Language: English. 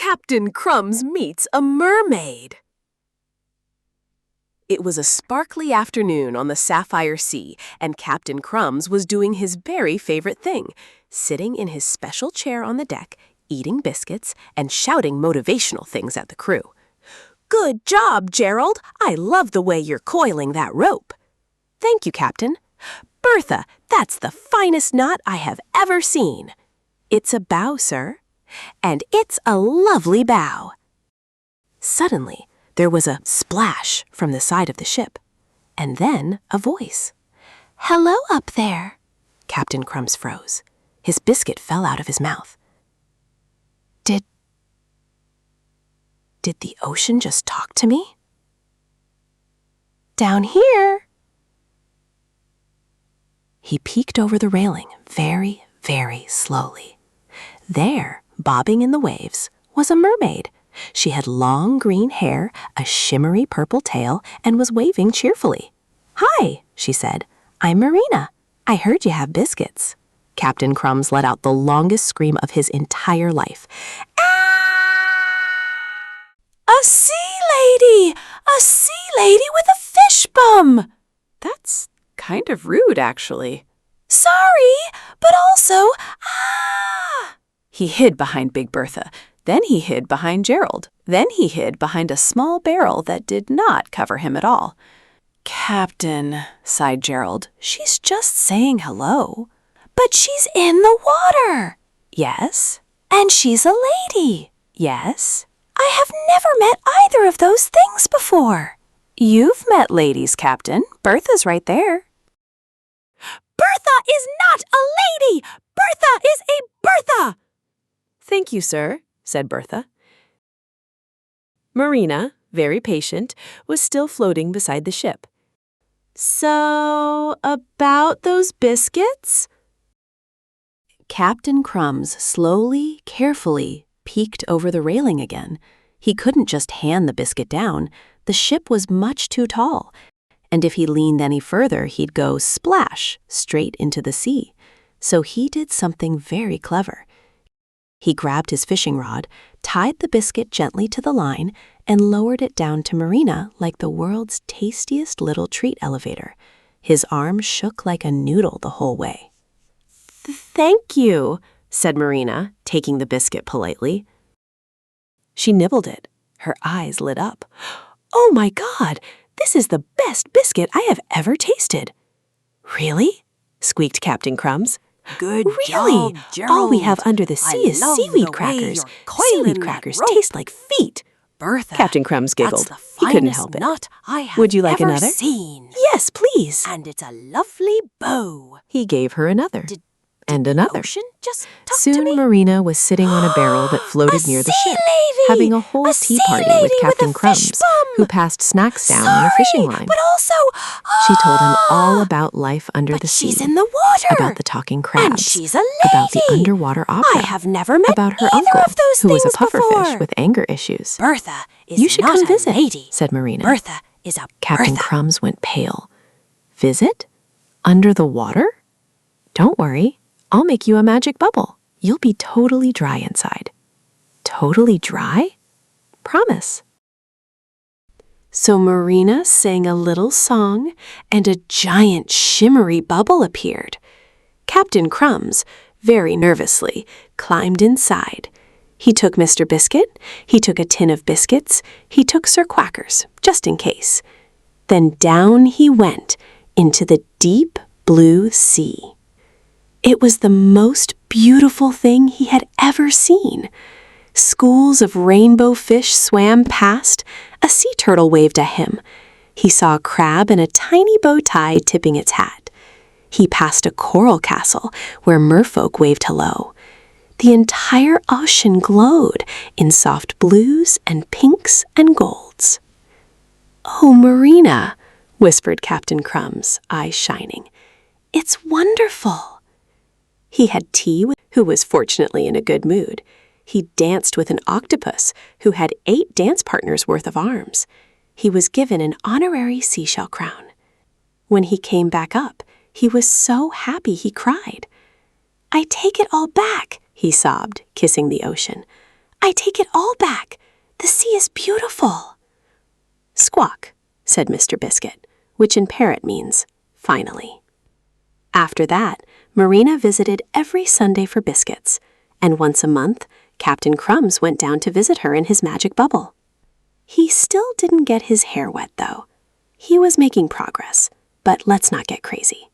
Captain Crumbs meets a mermaid. It was a sparkly afternoon on the sapphire sea, and Captain Crumbs was doing his very favorite thing, sitting in his special chair on the deck, eating biscuits and shouting motivational things at the crew. "Good job, Gerald! I love the way you're coiling that rope." "Thank you, Captain." "Bertha, that's the finest knot I have ever seen." "It's a bow, sir." "And it's a lovely bow." Suddenly, there was a splash from the side of the ship, and then a voice. "Hello up there." Captain Crumbs froze. His biscuit fell out of his mouth. Did the ocean just talk to me? "Down here." He peeked over the railing very, very slowly. There, bobbing in the waves, was a mermaid. She had long green hair, a shimmery purple tail, and was waving cheerfully. "Hi," she said. "I'm Marina. I heard you have biscuits." Captain Crumbs let out the longest scream of his entire life. "A sea lady! A sea lady with a fish bum!" "That's kind of rude, actually." "Sorry, but also, ah!" He hid behind Big Bertha. Then he hid behind Gerald. Then he hid behind a small barrel that did not cover him at all. "Captain," sighed Gerald, "she's just saying hello." "But she's in the water." "Yes." "And she's a lady." "Yes." "I have never met either of those things before." "You've met ladies, Captain. Bertha's right there." "Bertha is not a lady! Bertha is a Bertha!" "Thank you, sir," said Bertha. Marina, very patient, was still floating beside the ship. "So, about those biscuits?" Captain Crumbs slowly, carefully peeked over the railing again. He couldn't just hand the biscuit down. The ship was much too tall, and if he leaned any further, he'd go splash straight into the sea. So he did something very clever. He grabbed his fishing rod, tied the biscuit gently to the line, and lowered it down to Marina like the world's tastiest little treat elevator. His arm shook like a noodle the whole way. "Thank you," said Marina, taking the biscuit politely. She nibbled it. Her eyes lit up. "Oh my God! This is the best biscuit I have ever tasted." "Really?" squeaked Captain Crumbs. "Good "Really? job, Gerald. All we have under the sea is love seaweed the way crackers. you're coiling Seaweed that crackers rope." taste like feet." Bertha, Captain Crumbs giggled. That's the He couldn't finest help it. knot I have "Would you like ever another?" seen. "Yes, please." And it's a lovely bow. He gave her another. And Did another. the ocean just talk to Soon me? Marina was sitting on a barrel that floated near the ship, having a whole tea party with Captain Crumbs, who passed snacks down on a fishing line. But also, She told him all about life under the sea, she's in the water. about the talking crabs, And she's a about the lady. underwater opera, I have never met about her either uncle, of those who was a things pufferfish before. with anger issues. Bertha is "You should not come a visit," lady. said Marina. Bertha is a Captain Bertha. Crumbs went pale. "Visit? Under the water? Don't worry. I'll make you a magic bubble. You'll be totally dry inside." "Totally dry?" "Promise." So Marina sang a little song, and a giant shimmery bubble appeared. Captain Crumbs, very nervously, climbed inside. He took Mr. Biscuit, he took a tin of biscuits, he took Sir Quackers, just in case. Then down he went into the deep blue sea. It was the most beautiful thing he had ever seen. Schools of rainbow fish swam past. A sea turtle waved at him. He saw a crab in a tiny bow tie tipping its hat. He passed a coral castle where merfolk waved hello. The entire ocean glowed in soft blues and pinks and golds. "Oh, Marina," whispered Captain Crumbs, eyes shining. "It's wonderful." He had tea with who was fortunately in a good mood. He danced with an octopus who had 8 dance partners worth of arms. He was given an honorary seashell crown. When he came back up, he was so happy he cried. "I take it all back," he sobbed, kissing the ocean. I take it all back. The sea is beautiful. Squawk, said Mr. Biscuit, which in parrot means, finally. After that, Marina visited every Sunday for biscuits, and once a month, Captain Crumbs went down to visit her in his magic bubble. He still didn't get his hair wet, though. He was making progress, but let's not get crazy.